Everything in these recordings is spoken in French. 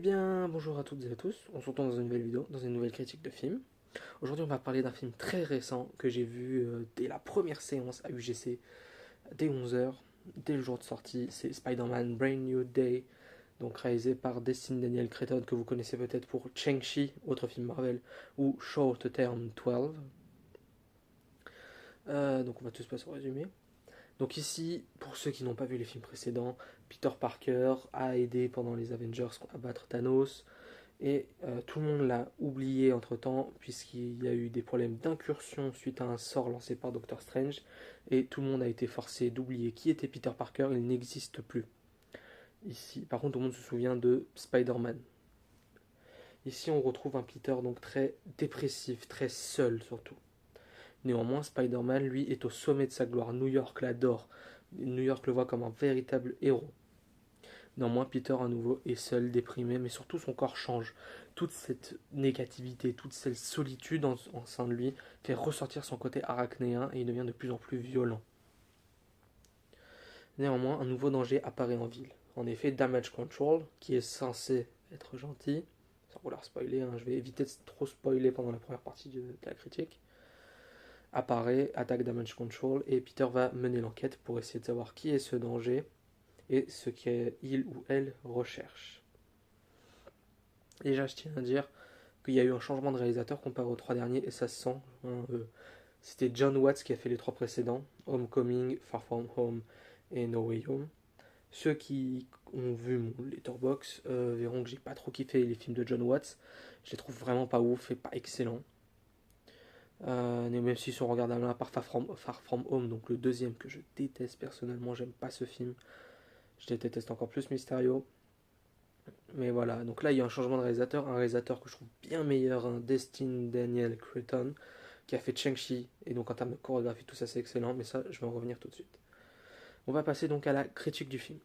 Eh bien, bonjour à toutes et à tous. On se retrouve dans une nouvelle vidéo, dans une nouvelle critique de film. Aujourd'hui, on va parler d'un film très récent que j'ai vu dès la première séance à UGC, dès 11 heures, dès le jour de sortie. C'est Spider-Man Brand New Day, donc réalisé par Destin Daniel Cretton, que vous connaissez peut-être pour Shang-Chi, autre film Marvel, ou Short Term 12. Donc on va tous passer au résumé. Donc ici, pour ceux qui n'ont pas vu les films précédents, Peter Parker a aidé pendant les Avengers à battre Thanos. Et tout le monde l'a oublié entre-temps, puisqu'il y a eu des problèmes d'incursion suite à un sort lancé par Doctor Strange, et tout le monde a été forcé d'oublier qui était Peter Parker, il n'existe plus. Ici, par contre, tout le monde se souvient de Spider-Man. Ici, on retrouve un Peter donc très dépressif, très seul surtout. Néanmoins, Spider-Man, lui, est au sommet de sa gloire. New York l'adore. New York le voit comme un véritable héros. Néanmoins, Peter à nouveau est seul, déprimé, mais surtout son corps change. Toute cette négativité, toute cette solitude en sein de lui fait ressortir son côté arachnéen et il devient de plus en plus violent. Néanmoins, un nouveau danger apparaît en ville. En effet, Damage Control, qui est censé être gentil, sans vouloir spoiler, hein, je vais éviter de trop spoiler pendant la première partie de la critique, apparaît, attaque Damage Control et Peter va mener l'enquête pour essayer de savoir qui est ce danger et ce qu'il ou elle recherche. Déjà, je tiens à dire qu'il y a eu un changement de réalisateur comparé aux trois derniers et ça se sent. Hein, c'était John Watts qui a fait les trois précédents, Homecoming, Far From Home et No Way Home. Ceux qui ont vu mon letterbox verront que j'ai pas trop kiffé les films de John Watts. Je les trouve vraiment pas ouf et pas excellents. Même s'ils sont regardables à part Far From Home, donc le deuxième que je déteste personnellement, j'aime pas ce film. Je déteste encore plus Mysterio. Mais voilà, donc là il y a un changement de réalisateur, un réalisateur que je trouve bien meilleur, un Destin Daniel Cretton, qui a fait Shang-Chi, et donc en termes de chorégraphie, tout ça c'est excellent, mais ça je vais en revenir tout de suite. On va passer donc à la critique du film.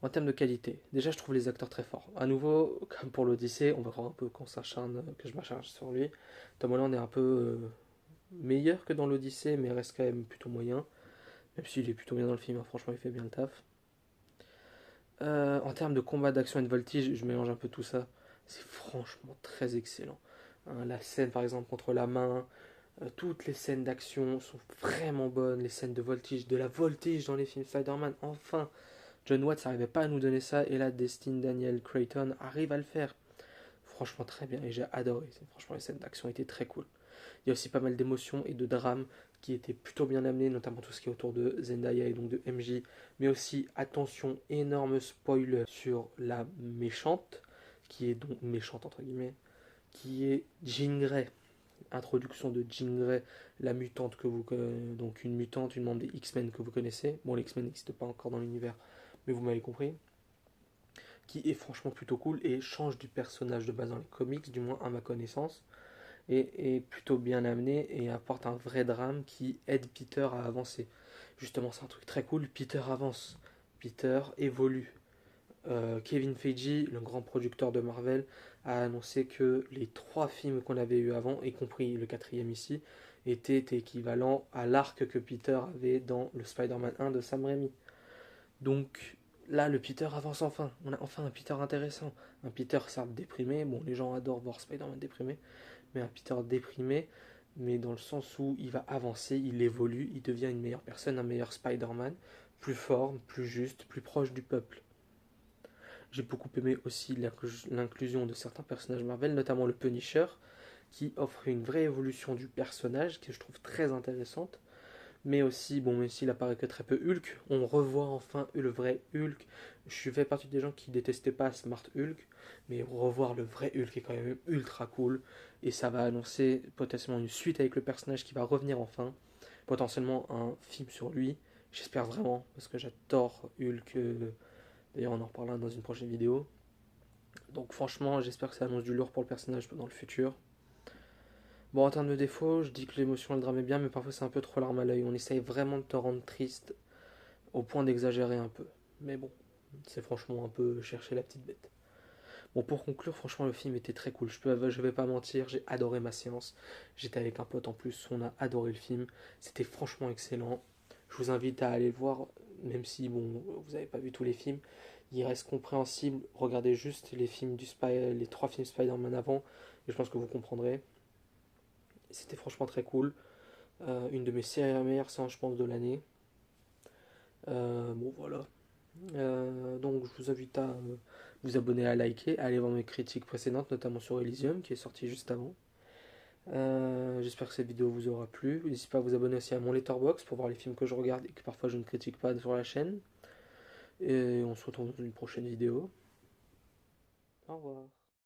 En termes de qualité, déjà je trouve les acteurs très forts. À nouveau, comme pour l'Odyssée, on va voir un peu qu'on s'acharne, que je m'acharne sur lui. Tom Holland est un peu meilleur que dans l'Odyssée, mais reste quand même plutôt moyen, même s'il est plutôt bien dans le film, hein, franchement il fait bien le taf. En termes de combat, d'action et de voltige, je mélange un peu tout ça. C'est franchement très excellent. Hein, la scène par exemple contre la main, toutes les scènes d'action sont vraiment bonnes. Les scènes de voltige, de la voltige dans les films Spider-Man, enfin. John Watts n'arrivait pas à nous donner ça et là Destin Daniel Cretton arrive à le faire. Franchement très bien et j'ai adoré. Franchement les scènes d'action étaient très cool. Il y a aussi pas mal d'émotions et de drames qui étaient plutôt bien amenés, notamment tout ce qui est autour de Zendaya et donc de MJ. Mais aussi, attention, énorme spoil sur la méchante, qui est donc méchante entre guillemets, qui est Jean Grey. Introduction de Jean Grey, la mutante que vous connaissez, donc une mutante, une membre des X-Men que vous connaissez. Bon, les X-Men n'existent pas encore dans l'univers, mais vous m'avez compris. Qui est franchement plutôt cool et change du personnage de base dans les comics, du moins à ma connaissance et est plutôt bien amené et apporte un vrai drame qui aide Peter à avancer. Justement, c'est un truc très cool. Peter avance, Peter évolue. Kevin Feige, le grand producteur de Marvel, a annoncé que les trois films qu'on avait eu avant, y compris le quatrième ici, étaient équivalents à l'arc que Peter avait dans le Spider-Man 1 de Sam Raimi. Donc là, le Peter avance enfin. On a enfin un Peter intéressant. Un Peter certes déprimé. Bon, les gens adorent voir Spider-Man déprimé, mais un Peter déprimé, mais dans le sens où il va avancer, il évolue, il devient une meilleure personne, un meilleur Spider-Man, plus fort, plus juste, plus proche du peuple. J'ai beaucoup aimé aussi l'inclusion de certains personnages Marvel, notamment le Punisher, qui offre une vraie évolution du personnage que je trouve très intéressante. Mais aussi, bon, même s'il apparaît que très peu Hulk, on revoit enfin le vrai Hulk. Je fais partie des gens qui détestaient pas Smart Hulk, mais revoir le vrai Hulk est quand même ultra cool. Et ça va annoncer potentiellement une suite avec le personnage qui va revenir enfin. Potentiellement un film sur lui. J'espère vraiment, parce que j'adore Hulk. D'ailleurs, on en reparlera dans une prochaine vidéo. Donc franchement, j'espère que ça annonce du lourd pour le personnage dans le futur. Bon, en termes de défauts, je dis que l'émotion et le drame est bien, mais parfois c'est un peu trop larme à l'œil. On essaye vraiment de te rendre triste au point d'exagérer un peu. Mais bon, c'est franchement un peu chercher la petite bête. Bon, pour conclure, franchement, le film était très cool. Je vais pas mentir, j'ai adoré ma séance. J'étais avec un pote en plus, on a adoré le film. C'était franchement excellent. Je vous invite à aller le voir, même si, bon, vous n'avez pas vu tous les films. il reste compréhensible. Regardez juste les trois films Spider-Man avant, et je pense que vous comprendrez. C'était franchement très cool. Une de mes meilleures séances, je pense, de l'année. Bon, voilà. Donc, je vous invite à vous abonner, à liker, à aller voir mes critiques précédentes, notamment sur Elysium, qui est sorti juste avant. J'espère que cette vidéo vous aura plu. N'hésitez pas à vous abonner aussi à mon Letterboxd pour voir les films que je regarde et que parfois je ne critique pas sur la chaîne. Et on se retrouve dans une prochaine vidéo. Au revoir.